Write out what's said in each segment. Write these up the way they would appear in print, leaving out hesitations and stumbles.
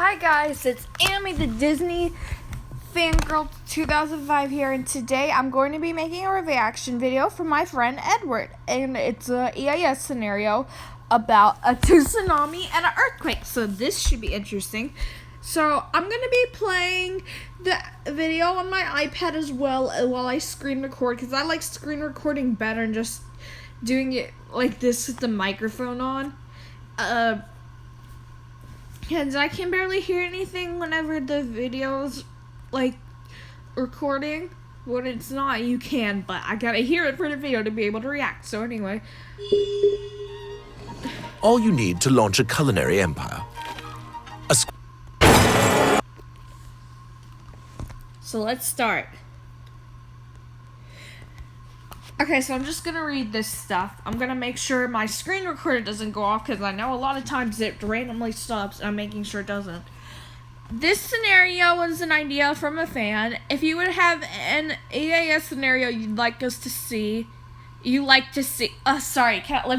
Hi guys, it's Amy the Disney Fangirl 2005 here, and today I'm going to be making a reaction video for my friend Edward, and it's a EAS scenario about a tsunami and an earthquake, so this should be interesting. So I'm going to be playing the video on my iPad as well while I screen record, because I like screen recording better than just doing it like this with the microphone on. Because I can barely hear anything whenever the video's like recording. When it's not, you can, but I gotta hear it for the video to be able to react. So anyway. All you need to launch a culinary empire. So let's start. Okay, so I'm just gonna read this stuff. I'm gonna make sure my screen recorder doesn't go off, because I know a lot of times it randomly stops, and I'm making sure it doesn't. This scenario was an idea from a fan. If you would have an EAS scenario you'd like us to see, let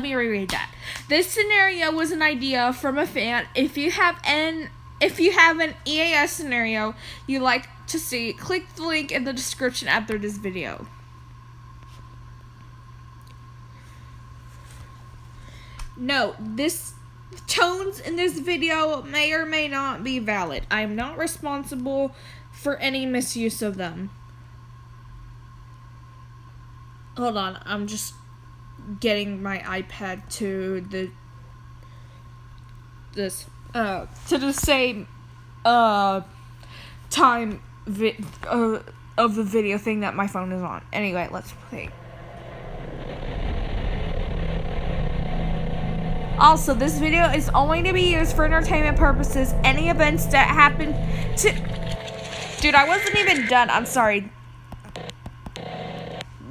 me reread that. This scenario was an idea from a fan. If you have an EAS scenario you'd like to see, click the link in the description after this video. Note, this tones in this video may or may not be valid. I am not responsible for any misuse of them. Hold on, I'm just getting my iPad to the same time of the video thing that my phone is on. Anyway, let's play. Also, this video is only to be used for entertainment purposes. Any events that happen to... Dude, I wasn't even done. I'm sorry.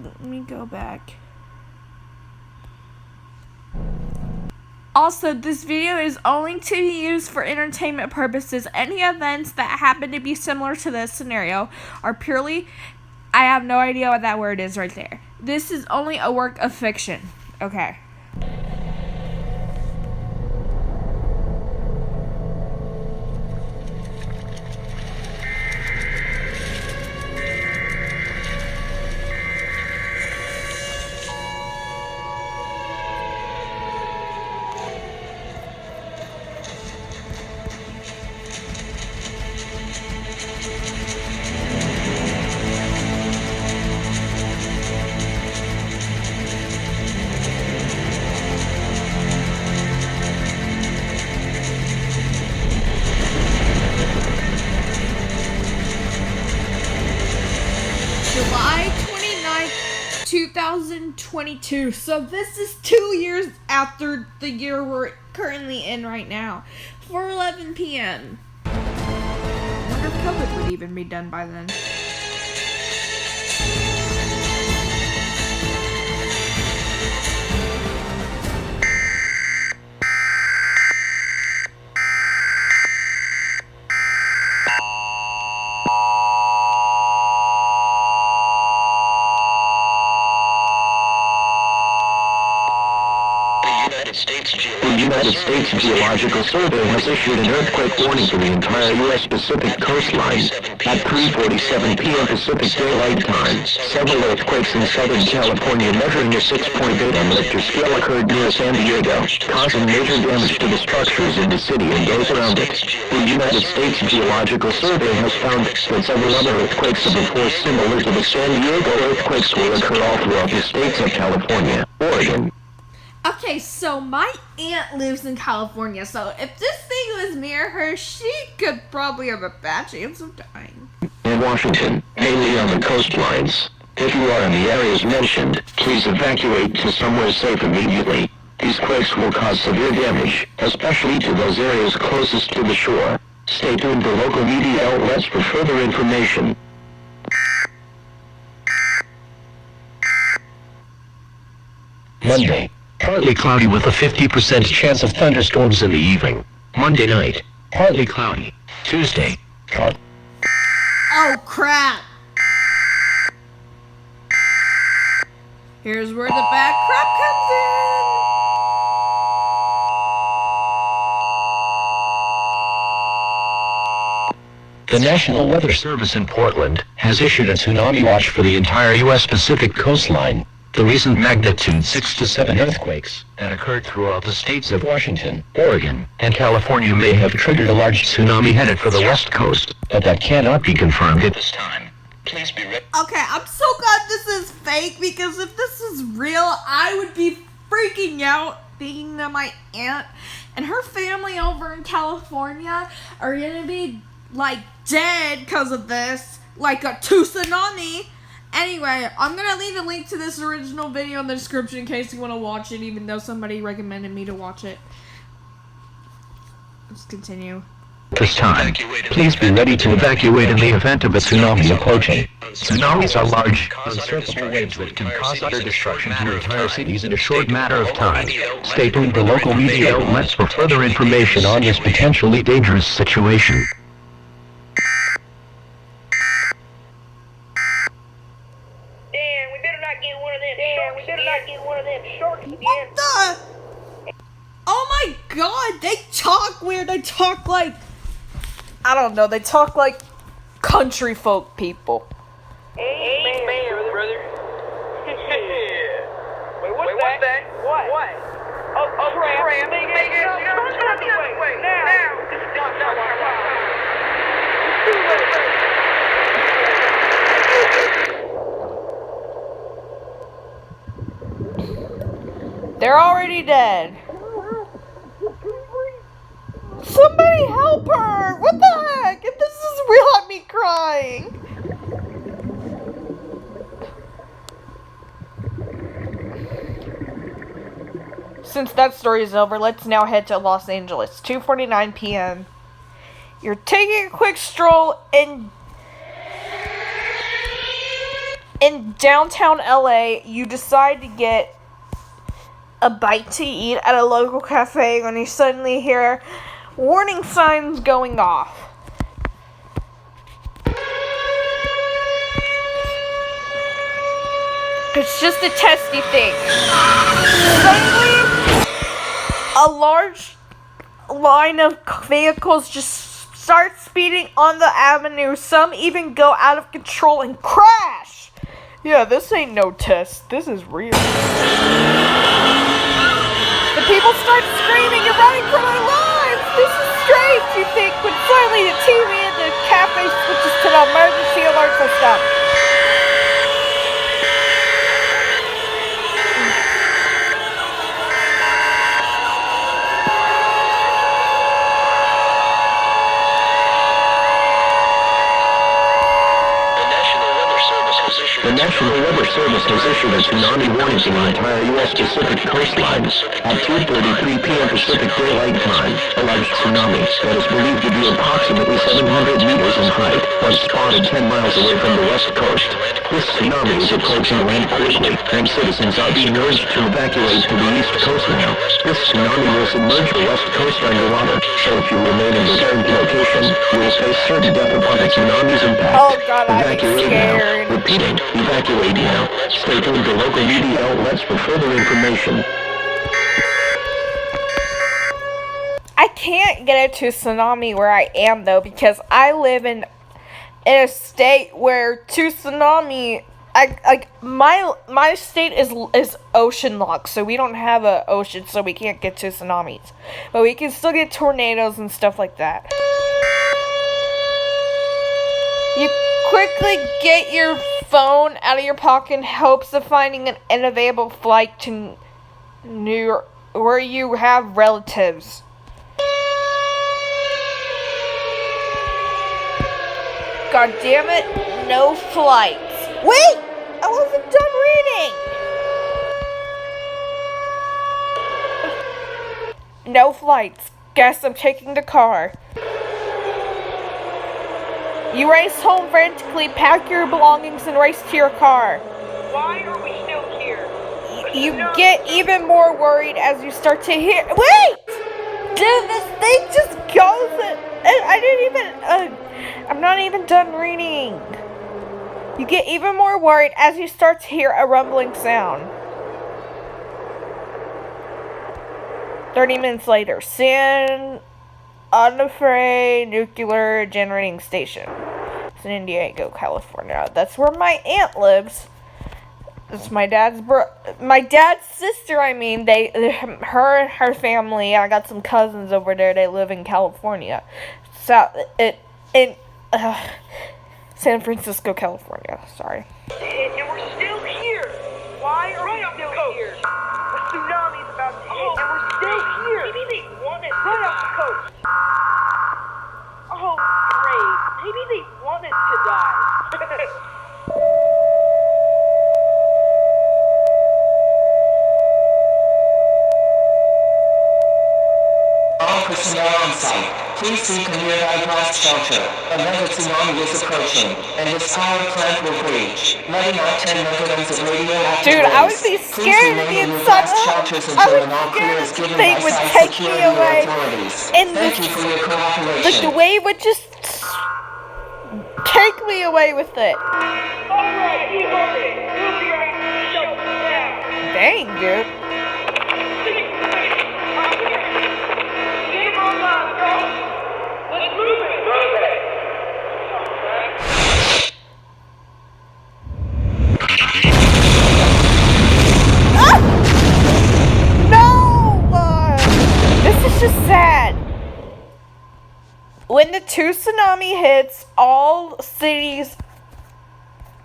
Let me go back. Also, this video is only to be used for entertainment purposes. Any events that happen to be similar to this scenario are purely... I have no idea what that word is right there. This is only a work of fiction. Okay. July 29th, 2022. So this is 2 years after the year we're currently in right now. 4:11 p.m. I wonder if COVID would even be done by then. The United States Geological Survey has issued an earthquake warning for the entire U.S. Pacific coastline. At 3:47 p.m. Pacific Daylight Time, several earthquakes in Southern California measuring a 6.8 on Richter scale occurred near San Diego, causing major damage to the structures in the city and those around it. The United States Geological Survey has found that several other earthquakes of a force similar to the San Diego earthquakes will occur all throughout the states of California, Oregon. Okay, so my aunt lives in California, so if this thing was near her, she could probably have a bad chance of dying. In Washington, mainly on the coastlines. If you are in the areas mentioned, please evacuate to somewhere safe immediately. These quakes will cause severe damage, especially to those areas closest to the shore. Stay tuned to local media outlets for further information. Monday. Partly cloudy with a 50% chance of thunderstorms in the evening. Monday night. Partly cloudy. Tuesday. Oh crap! Here's where the bad crap comes in. The National Weather Service in Portland has issued a tsunami watch for the entire U.S. Pacific coastline. The recent magnitude 6 to 7 earthquakes that occurred throughout the states of Washington, Oregon, and California may have triggered a large tsunami headed for the west coast, but that cannot be confirmed at this time. Please be ready. Okay, I'm so glad this is fake, because if this is real, I would be freaking out thinking that my aunt and her family over in California are gonna be, like, dead because of this, like a tsunami. Anyway, I'm gonna leave a link to this original video in the description in case you want to watch it, even though somebody recommended me to watch it. Let's continue. This time, please be ready to evacuate in the event of a tsunami approaching. Tsunamis are large, unsurfable waves that can cause utter destruction to entire cities in a short matter of time. Stay tuned to local media outlets for further information on this potentially dangerous situation. Damn, we better not get one of them. Damn, we better not get one of them sharks again. What the? Oh my god, they talk weird. They talk like, I don't know, they talk like country folk people. Amen, brother. Wait, what's that? What? Oh, crap. Make it. Wait. Now. This is not They're already dead. Somebody help her! What the heck? If this is real, I'm me crying. Since that story is over, let's now head to Los Angeles. 2:49 p.m. You're taking a quick stroll in downtown LA. You decide to get a bite to eat at a local cafe when you suddenly hear warning signs going off. It's just a testy thing. Suddenly, a large line of vehicles just start speeding on the avenue. Some even go out of control and crash. Yeah, this ain't no test. This is real. The people start screaming and running for their lives. This is strange, you think, when suddenly the TV in the cafe switches to the emergency alert system. The National Weather Service has issued a tsunami warning to the entire U.S. Pacific coastline. At 2:33 p.m. Pacific Daylight Time, a large tsunami that is believed to be approximately 700 meters in height was spotted 10 miles away from the west coast. This tsunami is approaching land quickly, and citizens are being urged to evacuate to the east coast now. This tsunami will submerge the west coast underwater, so if you remain in the current location, you will face certain death upon the tsunami's impact. Oh god, I'm Evacuate scared. now. Repeating, evacuate now. Stay tuned to local media outlets for further information. I can't get into a tsunami where I am though, because I live in a state where my state is ocean locked, so we don't have a ocean, so we can't get to tsunamis, but we can still get tornadoes and stuff like that. You quickly get your phone out of your pocket in hopes of finding an available flight to New York, where you have relatives. God damn it, no flights. Wait! I wasn't done reading! No flights. Guess I'm taking the car. You race home frantically, pack your belongings, and race to your car. Why are we still here? You get even more worried as you start to hear. Wait! Dude, this thing just goes. I'm not even done reading. You get even more worried as you start to hear a rumbling sound. 30 minutes later, Unafraid Nuclear Generating Station. It's in San Diego, California. That's where my aunt lives. It's my dad's sister. I mean, her and her family. I got some cousins over there. They live in California, in San Francisco, California. Sorry. And we're still here. Why are we still here? A tsunami's about to hit, and we're still here. Maybe they want us right off the coast. Oh, great. Maybe they want us to die. All personnel on site, please seek a nearby blast shelter. Another tsunami is approaching, and this power plant will breach, letting out 10 megatons of radioactive Dude, I would waste. be Please scared to remain be in your inside blast shelters I until would an all be clear scared is the given thing by would site take me security away. authorities. And Thank you for your cooperation. Like the wave would just take me away with it. Alright, you heard it. We'll be right to shut them down. Dang, dude. Get him online, bro. Let's move it. No! This is just sad. When the tsunami hits, all cities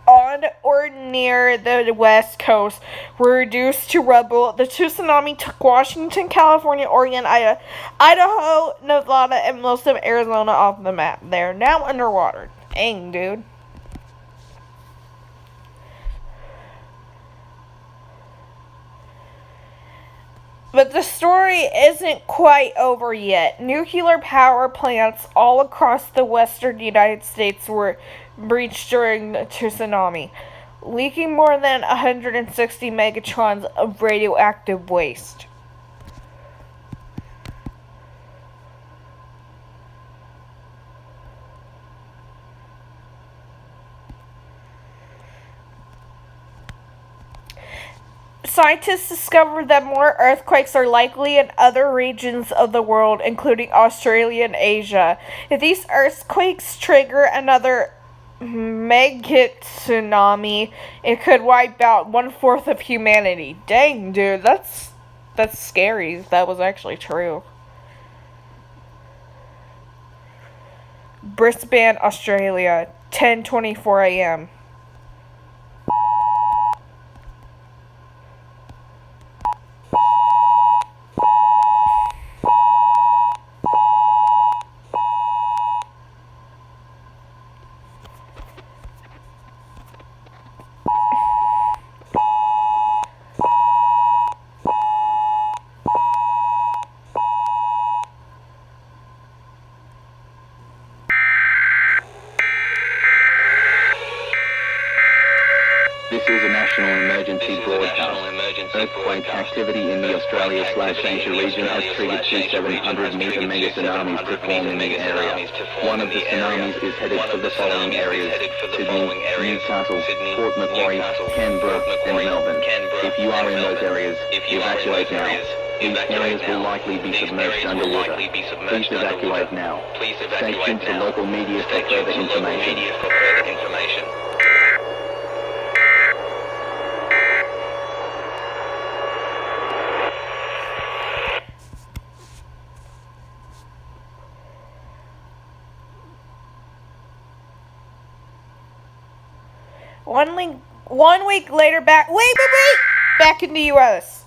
on or near the west coast were reduced to rubble. The tsunami took Washington, California, Oregon, Idaho, Nevada, and most of Arizona off the map. They're now underwater. Dang, dude. But the story isn't quite over yet. Nuclear power plants all across the western United States were breached during the tsunami, leaking more than 160 megatons of radioactive waste. Scientists discovered that more earthquakes are likely in other regions of the world, including Australia and Asia. If these earthquakes trigger another mega tsunami, it could wipe out 1/4 of humanity. Dang, dude, that's scary. If that was actually true. Brisbane, Australia, 10:24 a.m. This is a national emergency broadcast. Earthquake activity in the Australia/Asia region has triggered two 700-meter mega tsunamis to form in the area. One of the tsunamis is headed for the following areas: Sydney, Newcastle, Port Macquarie, Canberra, and Melbourne. If you are in those areas, evacuate now. These areas will likely be submerged underwater. Please evacuate now. Stay tuned to local media for further information. One week later, back in the U.S.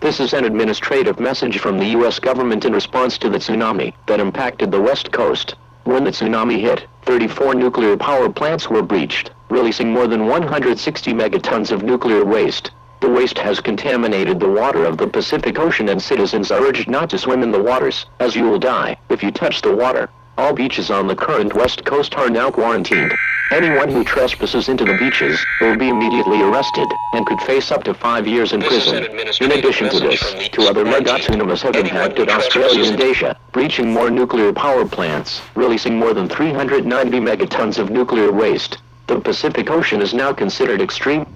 This is an administrative message from the U.S. government in response to the tsunami that impacted the West Coast. When the tsunami hit, 34 nuclear power plants were breached, releasing more than 160 megatons of nuclear waste. The waste has contaminated the water of the Pacific Ocean, and citizens are urged not to swim in the waters, as you will die if you touch the water. All beaches on the current West Coast are now quarantined. Anyone who trespasses into the beaches will be immediately arrested and could face up to 5 years in prison. In addition to this, 2 other mega tsunamis have impacted Australia and Asia, breaching more nuclear power plants, releasing more than 390 megatons of nuclear waste. The Pacific Ocean is now considered extreme.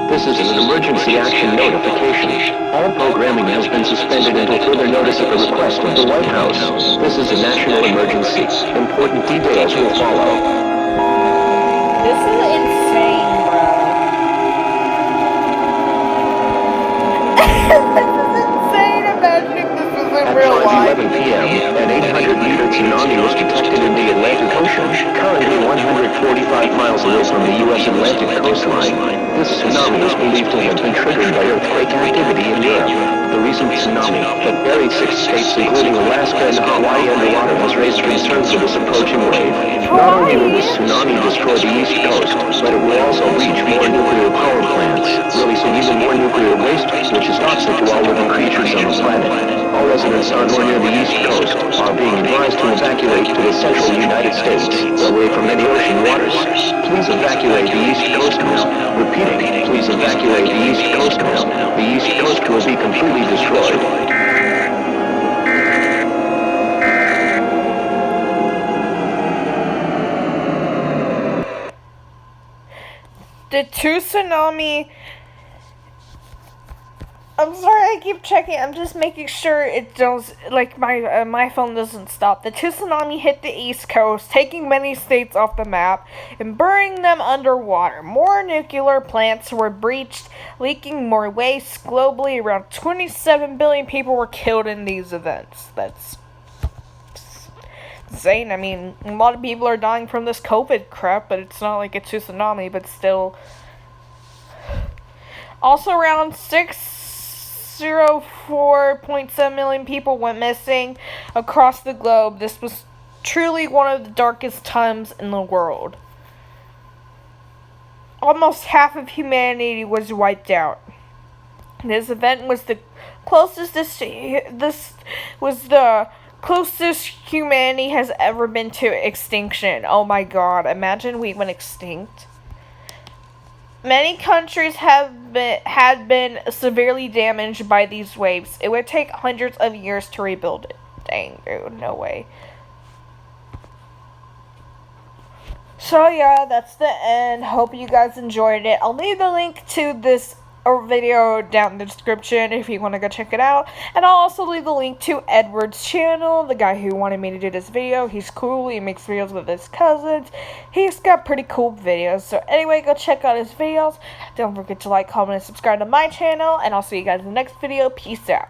This is an emergency action notification. All programming has been suspended until further notice at the request of the White House. This is a national emergency. Important details will follow. This is insane, bro. This is insane. Imagining this is in At real life. 5:11 p.m., an 800-meter tsunami was detected in the Atlantic Ocean, currently 145 miles away from the U.S. Atlantic coastline. This tsunami is believed to have been triggered by earthquake activity in Europe. The recent tsunami that buried 6 states, including Alaska and Hawaii, underwater has raised concerns of this approaching wave. Not only will this tsunami destroy the East Coast, but it will also reach more nuclear power plants, releasing even more nuclear waste, which is toxic to all living creatures on the planet. All residents on or near the East Coast are being advised to evacuate to the central United States, away from any ocean waters. Please evacuate the East Coast now. Repeating, please evacuate the East Coast now. The East Coast will be completely destroyed. The 2 tsunami. I'm sorry, I keep checking. I'm just making sure it does, like, my phone doesn't stop. The 2 tsunami hit the East Coast, taking many states off the map and burying them underwater. More nuclear plants were breached, leaking more waste. Globally, around 27 billion people were killed in these events. That's insane. I mean, a lot of people are dying from this COVID crap, but it's not like it's a tsunami, but still. Also, around 604.7 million people went missing across the globe. This was truly one of the darkest times in the world. Almost half of humanity was wiped out. This event was the closest closest humanity has ever been to extinction. Oh my god, imagine we went extinct. Many countries had been severely damaged by these waves. It would take hundreds of years to rebuild it. Dang, dude, no way. So yeah, that's the end. Hope you guys enjoyed it. I'll leave the link to this video down in the description if you want to go check it out. And I'll also leave the link to Edward's channel, the guy who wanted me to do this video. He's cool. He makes videos with his cousins. He's got pretty cool videos. So anyway, go check out his videos. Don't forget to like, comment, and subscribe to my channel. And I'll see you guys in the next video. Peace out.